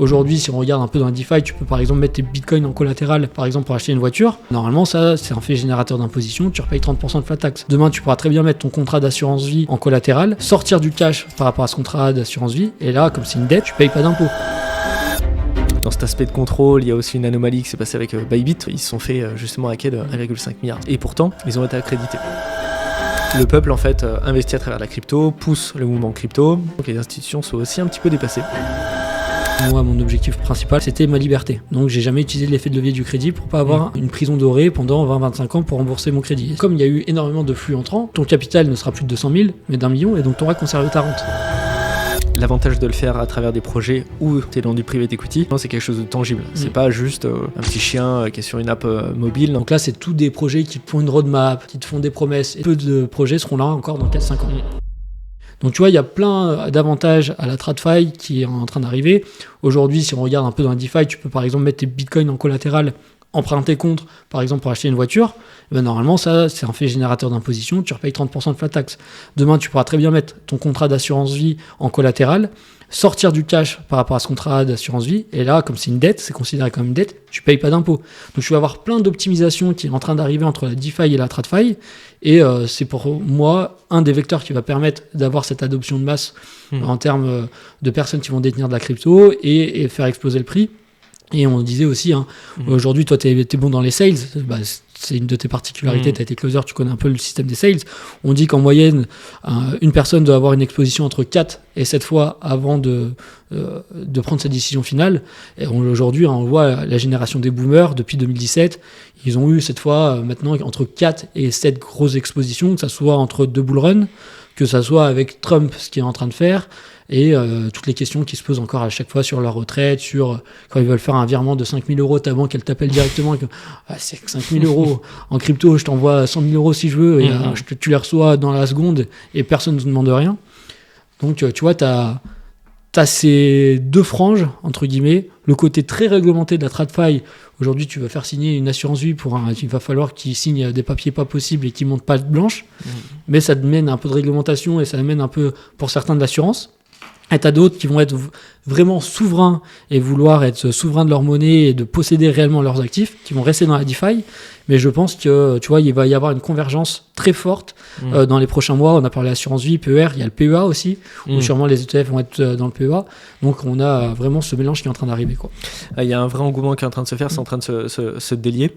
Aujourd'hui, si on regarde un peu dans la DeFi, tu peux par exemple mettre tes bitcoins en collatéral, par exemple pour acheter une voiture. Normalement, ça, c'est un fait générateur d'imposition, tu repayes 30% de flat tax. Demain, tu pourras très bien mettre ton contrat d'assurance vie en collatéral, sortir du cash par rapport à ce contrat d'assurance vie, et là, comme c'est une dette, tu payes pas d'impôt. Dans cet aspect de contrôle, il y a aussi une anomalie qui s'est passée avec Bybit. Ils se sont fait justement hacker de 1,5 milliard. Et pourtant, ils ont été accrédités. Le peuple, en fait, investit à travers la crypto, pousse le mouvement crypto. Donc les institutions sont aussi un petit peu dépassées. Moi, mon objectif principal, c'était ma liberté. Donc, j'ai jamais utilisé l'effet de levier du crédit pour pas avoir une prison dorée pendant 20-25 ans pour rembourser mon crédit. Comme il y a eu énormément de flux entrants, ton capital ne sera plus de 200 000, mais d'1 million, et donc tu auras conservé ta rente. L'avantage de le faire à travers des projets où tu es dans du private equity, c'est quelque chose de tangible. C'est pas juste un petit chien qui est sur une app mobile. Donc là, c'est tous des projets qui te font une roadmap, qui te font des promesses. Et peu de projets seront là encore dans 4-5 ans. Donc tu vois, il y a plein d'avantages à la TradFi qui est en train d'arriver. Aujourd'hui, si on regarde un peu dans la DeFi, tu peux par exemple mettre tes bitcoins en collatéral, emprunter contre, par exemple pour acheter une voiture. Et ben normalement, ça, c'est un fait générateur d'imposition, tu repayes 30% de flat tax. Demain, tu pourras très bien mettre ton contrat d'assurance vie en collatéral, sortir du cash par rapport à ce contrat d'assurance vie, et là, comme c'est une dette, c'est considéré comme une dette, tu payes pas d'impôt. Donc tu vas avoir plein d'optimisations qui est en train d'arriver entre la DeFi et la TradFi, et c'est pour moi un des vecteurs qui va permettre d'avoir cette adoption de masse en termes de personnes qui vont détenir de la crypto et faire exploser le prix. Et on disait aussi, aujourd'hui, toi, t'es bon dans les sales, c'est une de tes particularités, tu as été closer, tu connais un peu le système des sales. On dit qu'en moyenne, une personne doit avoir une exposition entre 4 et 7 fois avant de prendre sa décision finale. Et aujourd'hui, on voit la génération des boomers, depuis 2017, ils ont eu cette fois, maintenant, entre 4 et 7 grosses expositions, que ça soit entre 2 bull runs, que ça soit avec Trump, ce qu'il est en train de faire, et toutes les questions qui se posent encore à chaque fois sur leur retraite, sur quand ils veulent faire un virement de 5 000 euros, ta banque, elle t'appelle directement, et que, c'est 5 000 euros en crypto, je t'envoie 100 000 euros si je veux, et tu les reçois dans la seconde, et personne ne te demande rien. Donc, tu vois, t'as ces deux franges, entre guillemets, le côté très réglementé de la TradFi. Aujourd'hui, tu vas faire signer une assurance vie il va falloir qu'ils signent des papiers pas possibles et qu'ils montent pas de blanche, mais ça te mène un peu de réglementation et ça mène un peu, pour certains, de l'assurance. Et t'as d'autres qui vont être vraiment souverains et vouloir être souverains de leur monnaie et de posséder réellement leurs actifs, qui vont rester dans la DeFi. Mais je pense que, tu vois, il va y avoir une convergence très forte dans les prochains mois. On a parlé d'assurance vie, PER, il y a le PEA aussi, où sûrement les ETF vont être dans le PEA. Donc on a vraiment ce mélange qui est en train d'arriver, quoi. Il y a un vrai engouement qui est en train de se faire, c'est en train de se délier.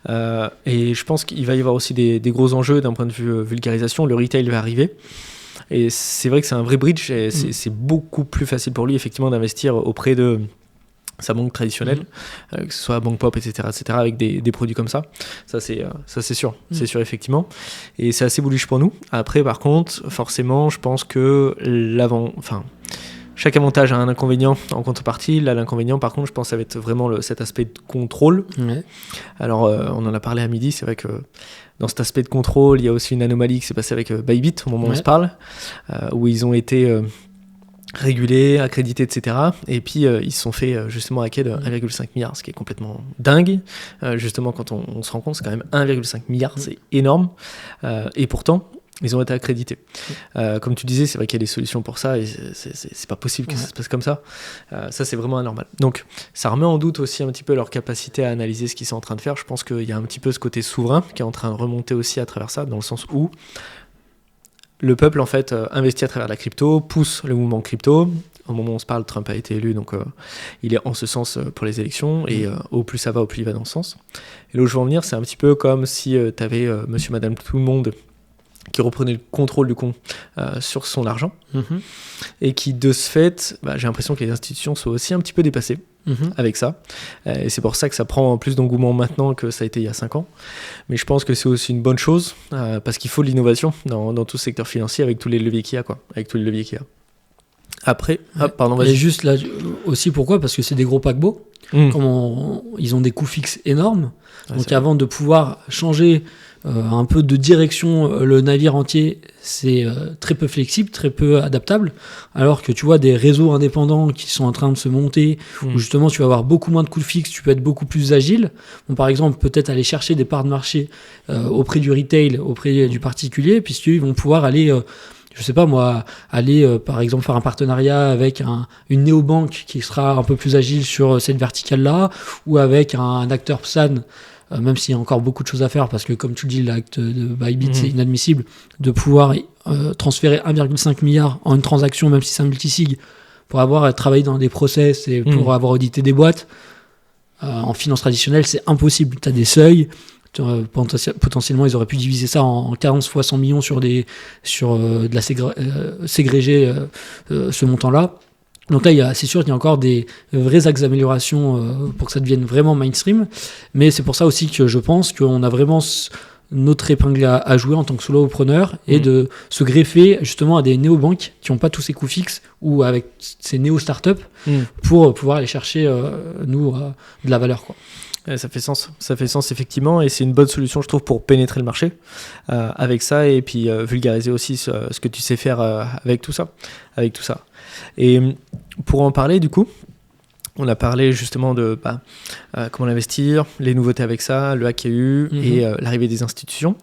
Et je pense qu'il va y avoir aussi des gros enjeux d'un point de vue vulgarisation. Le retail va arriver. Et c'est vrai que c'est un vrai bridge et c'est beaucoup plus facile pour lui effectivement d'investir auprès de sa banque traditionnelle, que ce soit Banque Pop, etc., avec des produits comme ça. Ça c'est sûr, c'est sûr effectivement. Et c'est assez bullish pour nous. Après, par contre, forcément, je pense que chaque avantage a un inconvénient en contrepartie. Là, l'inconvénient, par contre, je pense que ça va être vraiment cet aspect de contrôle. Alors, on en a parlé à midi, c'est vrai que dans cet aspect de contrôle, il y a aussi une anomalie qui s'est passée avec Bybit, au moment où on se parle, où ils ont été régulés, accrédités, etc. Et puis, ils se sont fait justement hacker de 1,5 milliard, ce qui est complètement dingue. Justement, quand on se rend compte, c'est quand même 1,5 milliard, c'est énorme. Et pourtant, ils ont été accrédités. Comme tu disais, c'est vrai qu'il y a des solutions pour ça et c'est pas possible que ça se passe comme ça. Ça, c'est vraiment anormal. Donc, ça remet en doute aussi un petit peu leur capacité à analyser ce qu'ils sont en train de faire. Je pense qu'il y a un petit peu ce côté souverain qui est en train de remonter aussi à travers ça, dans le sens où le peuple, en fait, investit à travers la crypto, pousse le mouvement crypto. Au moment où on se parle, Trump a été élu, donc il est en ce sens pour les élections, et au plus ça va, au plus il va dans ce sens. Et là où je veux en venir, c'est un petit peu comme si tu avais monsieur, madame, tout le monde qui reprenait le contrôle du compte sur son argent, et qui, de ce fait, j'ai l'impression que les institutions sont aussi un petit peu dépassées avec ça. Et c'est pour ça que ça prend plus d'engouement maintenant que ça a été il y a 5 ans. Mais je pense que c'est aussi une bonne chose, parce qu'il faut de l'innovation dans tout ce secteur financier avec tous les leviers qu'il y a, avec tous les leviers qu'il y a. Après, vas-y. Et juste là aussi, pourquoi ? Parce que c'est des gros paquebots. Ils ont des coûts fixes énormes. Donc avant de pouvoir changer un peu de direction, le navire entier, c'est très peu flexible, très peu adaptable. Alors que tu vois des réseaux indépendants qui sont en train de se monter, où justement tu vas avoir beaucoup moins de coûts fixes, tu peux être beaucoup plus agile. Bon, par exemple, peut-être aller chercher des parts de marché auprès du retail, auprès du particulier, puisqu'ils vont pouvoir aller je sais pas moi, aller par exemple faire un partenariat avec une néobanque qui sera un peu plus agile sur cette verticale-là, ou avec un acteur PSAN, même s'il y a encore beaucoup de choses à faire, parce que comme tu le dis, l'acte de Bybit, c'est inadmissible de pouvoir transférer 1,5 milliard en une transaction, même si c'est un multisig, pour avoir travaillé dans des process et pour avoir audité des boîtes. En finance traditionnelle, c'est impossible. Tu as des seuils. Potentiellement, ils auraient pu diviser ça en 40 fois 100 millions sur de la ségréger ce montant-là. Donc là, c'est sûr qu'il y a encore des vrais axes d'amélioration pour que ça devienne vraiment mainstream. Mais c'est pour ça aussi que je pense qu'on a vraiment notre épingle à jouer en tant que solopreneur et de se greffer justement à des néobanques qui n'ont pas tous ces coûts fixes ou avec ces néo-startups pour pouvoir aller chercher, de la valeur, quoi. Ça fait sens effectivement, et c'est une bonne solution je trouve pour pénétrer le marché avec ça, et puis vulgariser aussi ce que tu sais faire avec tout ça. Et pour en parler du coup, on a parlé justement de comment investir, les nouveautés avec ça, le hack qu'il y a eu et l'arrivée des institutions.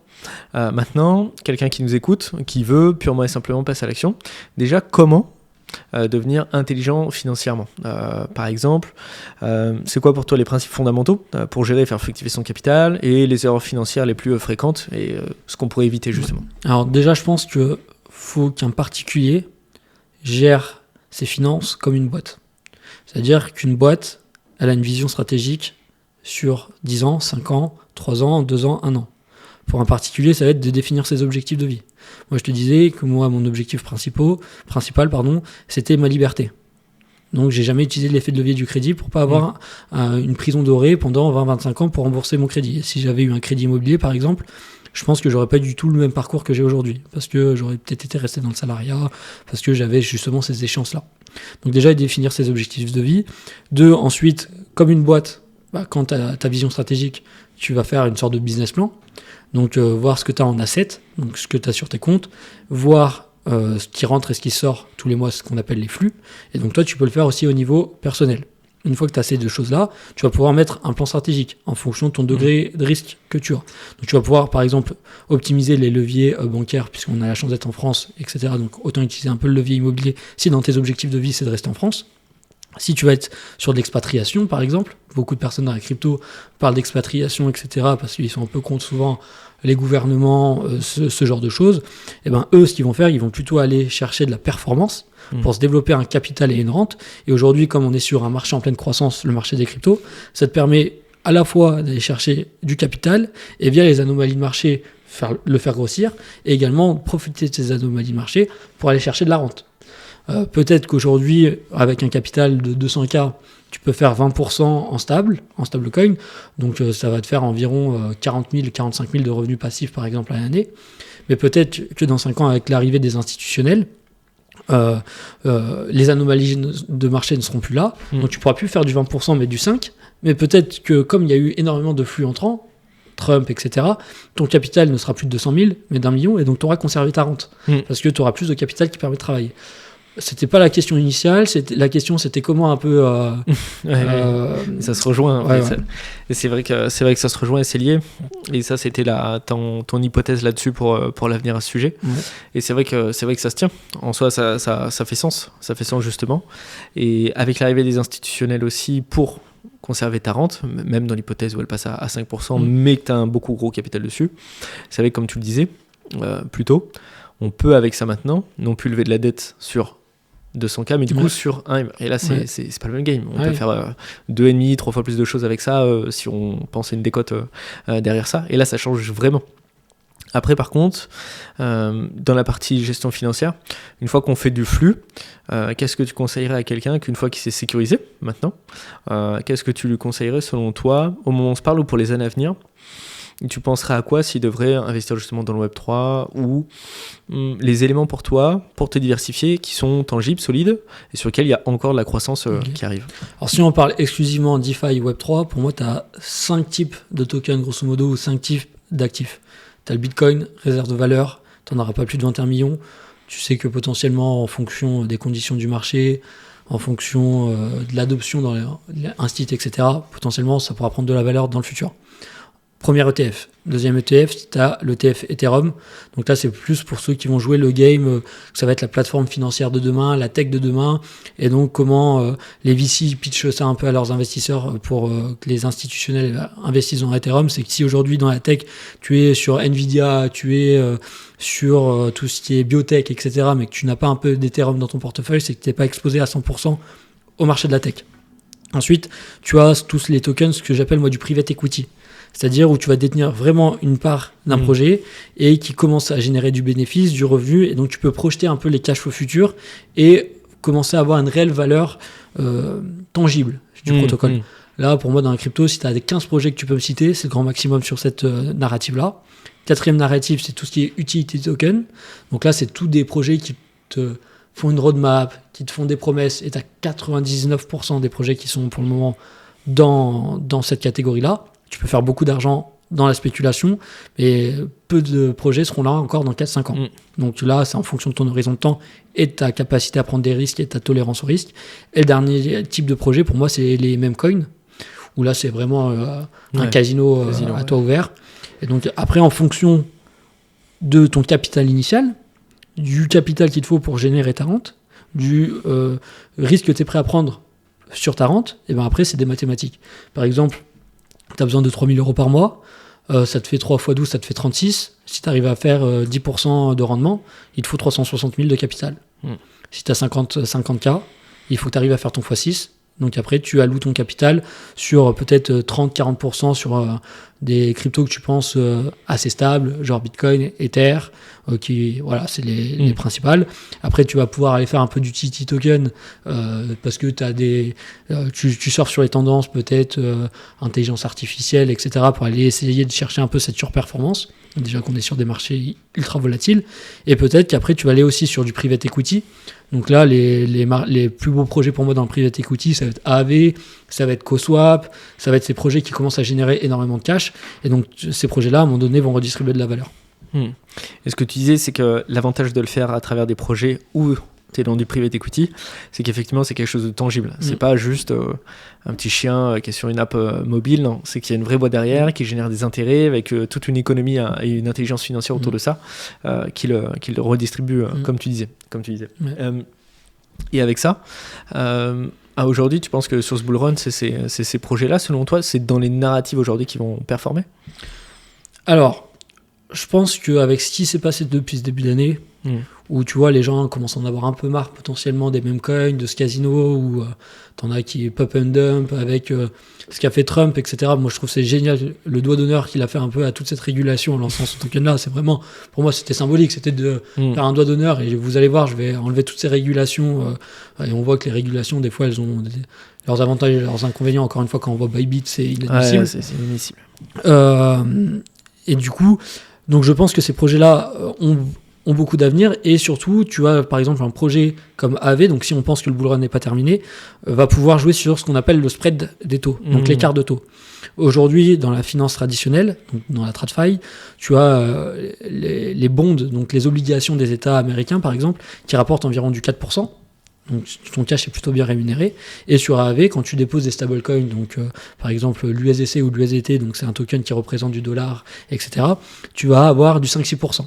Maintenant, quelqu'un qui nous écoute, qui veut purement et simplement passer à l'action, déjà comment devenir intelligent financièrement. Par exemple, c'est quoi pour toi les principes fondamentaux pour gérer et faire fructifier son capital, et les erreurs financières les plus fréquentes, et ce qu'on pourrait éviter justement? Alors déjà, je pense qu'il faut qu'un particulier gère ses finances comme une boîte. C'est-à-dire qu'une boîte, elle a une vision stratégique sur 10 ans, 5 ans, 3 ans, 2 ans, 1 an. Pour un particulier, ça va être de définir ses objectifs de vie. Moi, je te disais que mon objectif principal, c'était ma liberté. Donc, j'ai jamais utilisé l'effet de levier du crédit pour pas avoir une prison dorée pendant 20-25 ans pour rembourser mon crédit. Et si j'avais eu un crédit immobilier, par exemple, je pense que j'aurais pas du tout le même parcours que j'ai aujourd'hui, parce que j'aurais peut-être été resté dans le salariat, parce que j'avais justement ces échéances-là. Donc déjà, définir ses objectifs de vie. 2, ensuite, comme une boîte, quand tu as ta vision stratégique, tu vas faire une sorte de business plan. Donc voir ce que tu as en assets, donc ce que tu as sur tes comptes, voir ce qui rentre et ce qui sort tous les mois, ce qu'on appelle les flux. Et donc toi, tu peux le faire aussi au niveau personnel. Une fois que tu as ces deux choses-là, tu vas pouvoir mettre un plan stratégique en fonction de ton degré de risque que tu as. Donc tu vas pouvoir, par exemple, optimiser les leviers bancaires, puisqu'on a la chance d'être en France, etc. Donc autant utiliser un peu le levier immobilier si dans tes objectifs de vie, c'est de rester en France. Si tu vas être sur de l'expatriation, par exemple, beaucoup de personnes dans la crypto parlent d'expatriation, etc., parce qu'ils sont un peu contre souvent les gouvernements, ce genre de choses. Et ben eux, ce qu'ils vont faire, ils vont plutôt aller chercher de la performance pour se développer un capital et une rente. Et aujourd'hui, comme on est sur un marché en pleine croissance, le marché des cryptos, ça te permet à la fois d'aller chercher du capital et via les anomalies de marché le faire grossir, et également profiter de ces anomalies de marché pour aller chercher de la rente. Peut-être qu'aujourd'hui, avec un capital de 200K, tu peux faire 20% en stablecoin. Donc ça va te faire environ 40 000, 45 000 de revenus passifs, par exemple, à l'année. Mais peut-être que dans 5 ans, avec l'arrivée des institutionnels, les anomalies de marché ne seront plus là. Donc tu ne pourras plus faire du 20%, mais du 5%. Mais peut-être que comme il y a eu énormément de flux entrants, Trump, etc., ton capital ne sera plus de 200 000, mais d'1 million, et donc tu auras conservé ta rente. Parce que tu auras plus de capital qui permet de travailler. C'était pas la question initiale, la question c'était comment un peu... ça se rejoint. Ouais. Et c'est vrai que ça se rejoint et c'est lié. Et ça, c'était ton hypothèse là-dessus pour l'avenir à ce sujet. Ouais. Et c'est vrai que ça se tient. En soi, ça fait sens. Ça fait sens justement. Et avec l'arrivée des institutionnels aussi, pour conserver ta rente, même dans l'hypothèse où elle passe à 5%, mais que tu as un beaucoup gros capital dessus, c'est vrai que comme tu le disais plus tôt, on peut avec ça maintenant non plus lever de la dette sur 200K, mais du coup sur un. Et là, c'est pas le même game. On peut faire 2,5, 3 fois plus de choses avec ça si on pense à une décote derrière ça. Et là, ça change vraiment. Après, par contre, dans la partie gestion financière, une fois qu'on fait du flux, qu'est-ce que tu conseillerais à quelqu'un qu'une fois qu'il s'est sécurisé maintenant, qu'est-ce que tu lui conseillerais selon toi au moment où on se parle ou pour les années à venir? Tu penserais à quoi s'il devrait investir justement dans le Web3 ou les éléments pour toi, pour te diversifier, qui sont tangibles, solides et sur lesquels il y a encore de la croissance qui arrive? Alors si on parle exclusivement DeFi Web3, pour moi tu as 5 types de tokens grosso modo ou 5 types d'actifs. Tu as le Bitcoin, réserve de valeur, tu n'en auras pas plus de 21 millions. Tu sais que potentiellement en fonction des conditions du marché, en fonction de l'adoption dans l'instit, etc., potentiellement ça pourra prendre de la valeur dans le futur. Premier ETF. Deuxième ETF, tu as l'ETF Ethereum. Donc là, c'est plus pour ceux qui vont jouer le game, ça va être la plateforme financière de demain, la tech de demain, et donc comment les VC pitchent ça un peu à leurs investisseurs pour que les institutionnels investissent dans Ethereum. C'est que si aujourd'hui dans la tech, tu es sur Nvidia, tu es sur tout ce qui est biotech, etc., mais que tu n'as pas un peu d'Ethereum dans ton portefeuille, c'est que tu n'es pas exposé à 100% au marché de la tech. Ensuite, tu as tous les tokens, ce que j'appelle moi du private equity. C'est-à-dire où tu vas détenir vraiment une part d'un projet et qui commence à générer du bénéfice, du revenu, et donc tu peux projeter un peu les cash flows futurs et commencer à avoir une réelle valeur tangible du protocole. Là, pour moi, dans la crypto, si tu as des 15 projets que tu peux me citer, c'est le grand maximum sur cette narrative-là. Quatrième narrative, c'est tout ce qui est utility token. Donc là, c'est tous des projets qui te font une roadmap, qui te font des promesses, et tu as 99% des projets qui sont pour le moment dans cette catégorie-là. Tu peux faire beaucoup d'argent dans la spéculation, mais peu de projets seront là encore dans 4-5 ans. Donc là, c'est en fonction de ton horizon de temps et de ta capacité à prendre des risques et de ta tolérance au risque. Et le dernier type de projet, pour moi, c'est les meme coins, où là, c'est vraiment un casino à toit ouvert. Et donc après, en fonction de ton capital initial, du capital qu'il te faut pour générer ta rente, du risque que tu es prêt à prendre sur ta rente, et ben après, c'est des mathématiques. Par exemple, tu as besoin de 3 000 euros par mois, ça te fait 3 x 12, ça te fait 36. Si tu arrives à faire 10% de rendement, il te faut 360 000 de capital. Si tu as 50K, il faut que tu arrives à faire ton x6. Donc après, tu alloues ton capital sur peut-être 30-40% sur des cryptos que tu penses assez stables, genre Bitcoin, Ether, qui, voilà, c'est les principales. Après, tu vas pouvoir aller faire un peu d'utility token parce que tu surfes sur les tendances, peut-être intelligence artificielle, etc., pour aller essayer de chercher un peu cette surperformance. Déjà qu'on est sur des marchés ultra volatiles. Et peut-être qu'après, tu vas aller aussi sur du private equity. Donc là, les plus beaux projets pour moi dans le private equity, ça va être AAV, ça va être CoSwap, ça va être ces projets qui commencent à générer énormément de cash. Et donc, ces projets-là, à un moment donné, vont redistribuer de la valeur. Et ce que tu disais, c'est que l'avantage de le faire à travers des projets où tu es dans du private equity, c'est qu'effectivement, c'est quelque chose de tangible. C'est pas juste un petit chien qui est sur une app mobile, non. C'est qu'il y a une vraie boîte derrière qui génère des intérêts avec toute une économie et une intelligence financière autour de ça qui le redistribue, comme tu disais. Et avec ça, aujourd'hui, tu penses que sur ce bull run, c'est ces projets-là, selon toi, c'est dans les narratives aujourd'hui qui vont performer ? Alors, je pense qu'avec ce qui s'est passé depuis ce début d'année, où tu vois les gens commencent à en avoir un peu marre potentiellement des meme coins, de ce casino, où t'en as qui pop and dump avec ce qu'a fait Trump, etc. Moi je trouve que c'est génial le doigt d'honneur qu'il a fait un peu à toute cette régulation en lançant ce token là. C'est vraiment, pour moi c'était symbolique, c'était de faire un doigt d'honneur, et vous allez voir, je vais enlever toutes ces régulations et on voit que les régulations des fois elles ont leurs avantages et leurs inconvénients. Encore une fois, quand on voit Bybit, c'est inadmissible. C'est inadmissible. Et du coup, donc je pense que ces projets là ont beaucoup d'avenir, et surtout tu as par exemple un projet comme AV, donc si on pense que le bull run n'est pas terminé, va pouvoir jouer sur ce qu'on appelle le spread des taux, donc l'écart de taux. Aujourd'hui, dans la finance traditionnelle, donc dans la TradFi, tu as les bonds, donc les obligations des États américains par exemple, qui rapportent environ du 4%. Donc ton cash est plutôt bien rémunéré. Et sur AAV, quand tu déposes des stablecoins, donc par exemple l'USDC ou l'USDT, donc c'est un token qui représente du dollar, etc., tu vas avoir du 5-6%.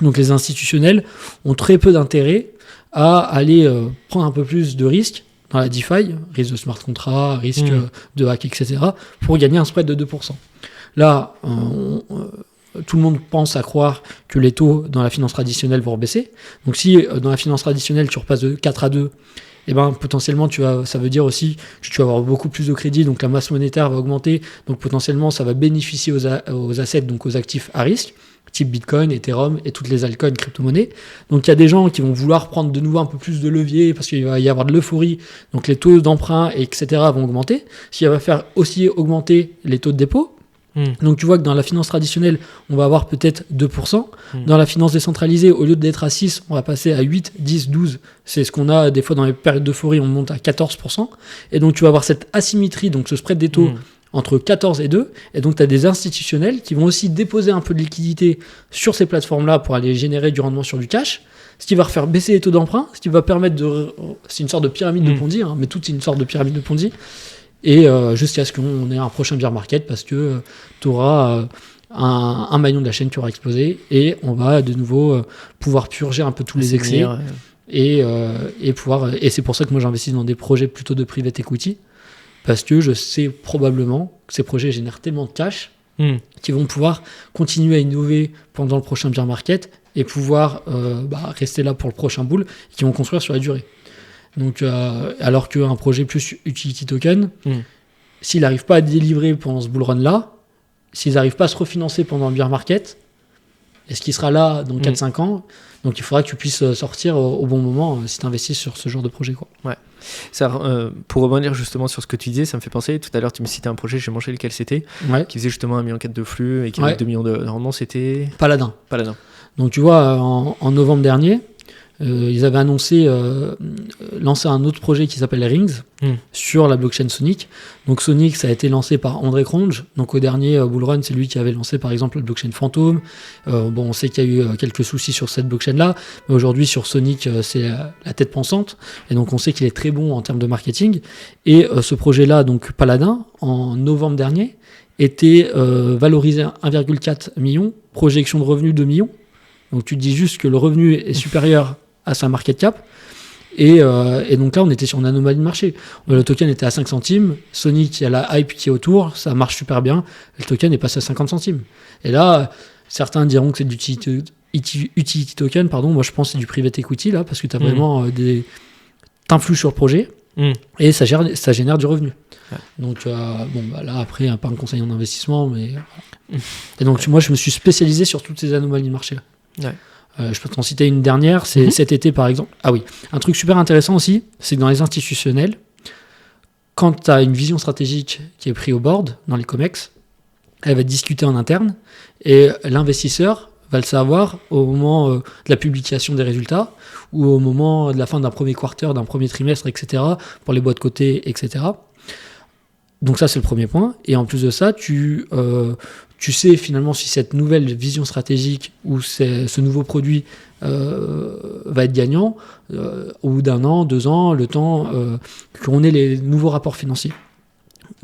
Donc les institutionnels ont très peu d'intérêt à aller prendre un peu plus de risques dans la DeFi, risque de smart contract, risque de hack, etc., pour gagner un spread de 2%. Là, tout le monde pense à croire que les taux dans la finance traditionnelle vont baisser. Donc si dans la finance traditionnelle tu repasses de 4 à 2, eh ben, potentiellement ça veut dire aussi que tu vas avoir beaucoup plus de crédit, donc la masse monétaire va augmenter, donc potentiellement ça va bénéficier aux assets, donc aux actifs à risque, type Bitcoin, Ethereum et toutes les altcoins, crypto-monnaies. Donc il y a des gens qui vont vouloir prendre de nouveau un peu plus de levier parce qu'il va y avoir de l'euphorie, donc les taux d'emprunt, etc. vont augmenter, ce qui va faire aussi augmenter les taux de dépôt. Donc tu vois que dans la finance traditionnelle, on va avoir peut-être 2%. Dans la finance décentralisée, au lieu d'être à 6, on va passer à 8, 10, 12. C'est ce qu'on a des fois dans les périodes d'euphorie, on monte à 14%. Et donc tu vas avoir cette asymétrie, donc ce spread des taux entre 14 et 2. Et donc tu as des institutionnels qui vont aussi déposer un peu de liquidité sur ces plateformes-là pour aller générer du rendement sur du cash, ce qui va refaire baisser les taux d'emprunt, ce qui va permettre c'est une sorte de pyramide de Ponzi, mais tout est une sorte de pyramide de Ponzi. et jusqu'à ce qu'on ait un prochain bear market, parce que tu auras un maillon de la chaîne qui aura explosé, et on va de nouveau pouvoir purger un peu tous les excès, et c'est pour ça que moi j'investis dans des projets plutôt de private equity, parce que je sais probablement que ces projets génèrent tellement de cash qui vont pouvoir continuer à innover pendant le prochain bear market et pouvoir rester là pour le prochain bull, et qui vont construire sur la durée. Donc, alors qu'un projet plus utility token, s'il n'arrive pas à délivrer pendant ce bull run là, s'ils n'arrivent pas à se refinancer pendant le bear market, est-ce qu'il sera là dans 4-5 ans? Donc il faudra que tu puisses sortir au bon moment si tu investis sur ce genre de projet, quoi. Ouais. Ça, pour rebondir justement sur ce que tu disais, ça me fait penser, tout à l'heure tu me citais un projet, j'ai mangé lequel c'était, qui faisait justement 1,4 million de flux et qui avait 2 millions de rendement, c'était Paladin. Donc tu vois, en novembre dernier, ils avaient annoncé lancer un autre projet qui s'appelle Rings sur la blockchain Sonic. Donc Sonic, ça a été lancé par André Cronje. Donc au dernier bull run, c'est lui qui avait lancé par exemple la blockchain Phantom. On sait qu'il y a eu quelques soucis sur cette blockchain-là, mais aujourd'hui sur Sonic, c'est la tête pensante. Et donc on sait qu'il est très bon en termes de marketing. Et ce projet-là, donc Paladin, en novembre dernier, était valorisé à 1,4 million, projection de revenus 2 millions. Donc tu te dis juste que le revenu est supérieur à sa market cap, et donc là on était sur une anomalie de marché. Le token était à 5 centimes, Sonic, il y a la hype qui est autour, ça marche super bien, le token est passé à 50 centimes. Et là, certains diront que c'est du utility token, moi je pense que c'est du private equity là, parce que tu as vraiment t'influes sur le projet, et ça génère du revenu. Donc là après, pas un conseil en investissement, mais et donc moi je me suis spécialisé sur toutes ces anomalies de marché là. Je peux t'en citer une dernière, c'est cet été par exemple. Ah oui, un truc super intéressant aussi, c'est que dans les institutionnels, quand tu as une vision stratégique qui est prise au board, dans les COMEX, elle va être discutée en interne, et l'investisseur va le savoir au moment de la publication des résultats, ou au moment de la fin d'un premier quarter, d'un premier trimestre, etc., pour les boîtes cotées, etc. Donc ça, c'est le premier point. Et en plus de ça, tu sais finalement si cette nouvelle vision stratégique ou ce nouveau produit va être gagnant au bout d'1 an, 2 ans, le temps qu'on ait les nouveaux rapports financiers.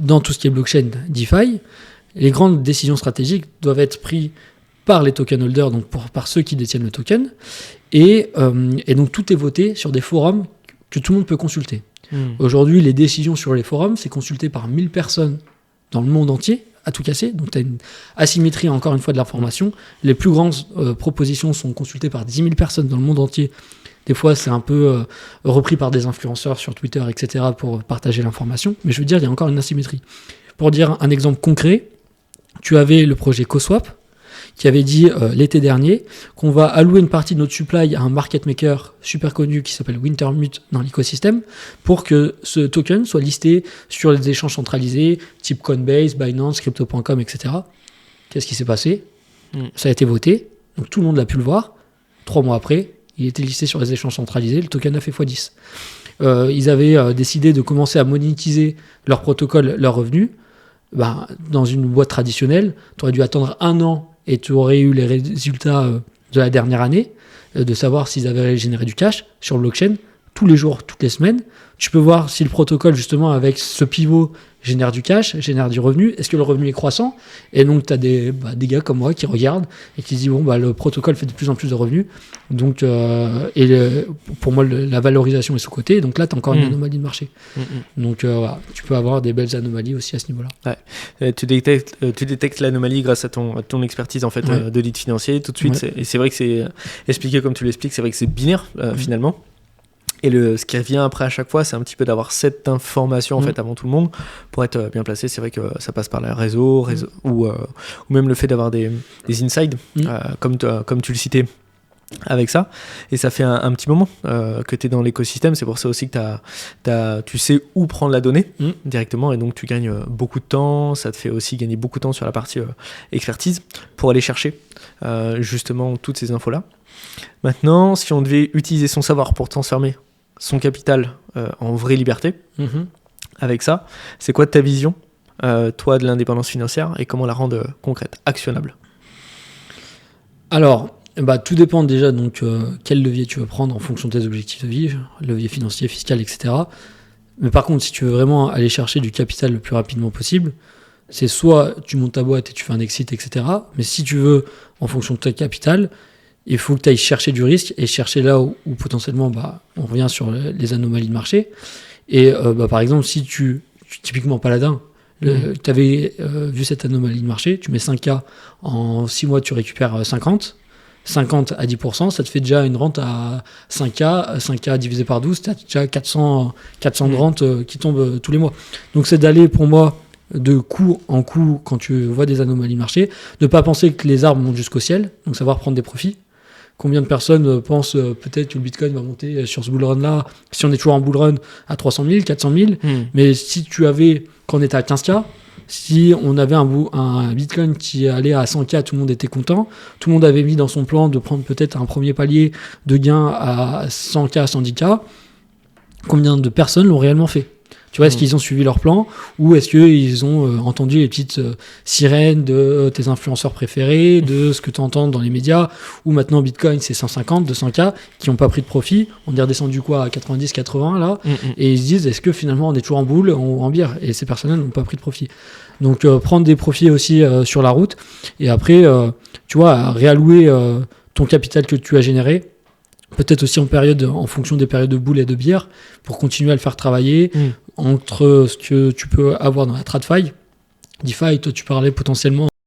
Dans tout ce qui est blockchain DeFi, les grandes décisions stratégiques doivent être prises par les token holders, donc par ceux qui détiennent le token, et donc tout est voté sur des forums que tout le monde peut consulter. Aujourd'hui, les décisions sur les forums, c'est consulté par 1000 personnes dans le monde entier, à tout casser. Donc, tu as une asymétrie, encore une fois, de l'information. Les plus grandes propositions sont consultées par 10 000 personnes dans le monde entier. Des fois, c'est un peu repris par des influenceurs sur Twitter, etc., pour partager l'information. Mais je veux dire, il y a encore une asymétrie. Pour dire un exemple concret, tu avais le projet CoSwap, qui avait dit l'été dernier qu'on va allouer une partie de notre supply à un market maker super connu qui s'appelle Wintermute dans l'écosystème, pour que ce token soit listé sur les échanges centralisés type Coinbase, Binance, Crypto.com, etc. Qu'est-ce qui s'est passé? Ça a été voté, donc tout le monde l'a pu le voir. 3 mois après, il était listé sur les échanges centralisés, le token a fait x10. Ils avaient décidé de commencer à monétiser leur protocole, leurs revenus. Dans une boîte traditionnelle, tu aurais dû attendre 1 an et tu aurais eu les résultats de la dernière année, de savoir s'ils avaient généré du cash sur le blockchain, tous les jours, toutes les semaines. Tu peux voir si le protocole, justement, avec ce pivot, génère du cash, génère du revenu. Est-ce que le revenu est croissant? Et donc, tu as des gars comme moi qui regardent et qui se disent, le protocole fait de plus en plus de revenus. Donc, pour moi, la valorisation est sous-cotée. Donc là, tu as encore une anomalie de marché. Donc, tu peux avoir des belles anomalies aussi à ce niveau-là. Ouais. Tu détectes l'anomalie grâce à ton expertise en fait, de lead financier tout de suite. Et c'est vrai que c'est expliqué comme tu l'expliques, c'est vrai que c'est binaire finalement. Et ce qui revient après à chaque fois, c'est un petit peu d'avoir cette information en fait avant tout le monde pour être bien placé. C'est vrai que ça passe par le réseau ou même le fait d'avoir des insides, comme tu le citais avec ça. Et ça fait un petit moment que tu es dans l'écosystème. C'est pour ça aussi que tu sais où prendre la donnée directement, et donc tu gagnes beaucoup de temps. Ça te fait aussi gagner beaucoup de temps sur la partie expertise pour aller chercher justement toutes ces infos-là. Maintenant, si on devait utiliser son savoir pour transformer son capital en vraie liberté, avec ça, c'est quoi ta vision, toi, de l'indépendance financière, et comment la rendre concrète, actionnable? Alors, tout dépend déjà donc quel levier tu veux prendre en fonction de tes objectifs de vie, levier financier, fiscal, etc. Mais par contre, si tu veux vraiment aller chercher du capital le plus rapidement possible, c'est soit tu montes ta boîte et tu fais un exit, etc. Mais si tu veux, en fonction de ton capital, il faut que tu ailles chercher du risque et chercher là où potentiellement, on revient sur les anomalies de marché. Et par exemple, si typiquement Paladin, tu avais vu cette anomalie de marché, tu mets 5K, en 6 mois tu récupères 50 à 10%, ça te fait déjà une rente à 5K divisé par 12, tu as déjà 400 de rente qui tombent tous les mois. Donc c'est d'aller pour moi de coup en coup quand tu vois des anomalies de marché, de ne pas penser que les arbres montent jusqu'au ciel, donc savoir prendre des profits. Combien de personnes pensent peut-être que le Bitcoin va monter sur ce bull run-là, si on est toujours en bull run, à 300 000, 400 000. Mais si quand on était à 15K, si on avait un Bitcoin qui allait à 100K, tout le monde était content. Tout le monde avait mis dans son plan de prendre peut-être un premier palier de gain à 100K, 110K. Combien de personnes l'ont réellement fait ? Tu vois, est-ce qu'ils ont suivi leur plan ou est-ce qu'ils ont entendu les petites sirènes de tes influenceurs préférés, de ce que tu entends dans les médias, où maintenant Bitcoin c'est 150, 200K, qui n'ont pas pris de profit, on est redescendu à 90, 80 là, et ils se disent est-ce que finalement on est toujours en boule ou en bière, et ces personnes n'ont pas pris de profit. Donc prendre des profits aussi sur la route, et après, tu vois, réallouer ton capital que tu as généré, peut-être aussi en fonction des périodes de boule et de bière, pour continuer à le faire travailler entre ce que tu peux avoir dans la TradFi. DeFi, toi tu parlais potentiellement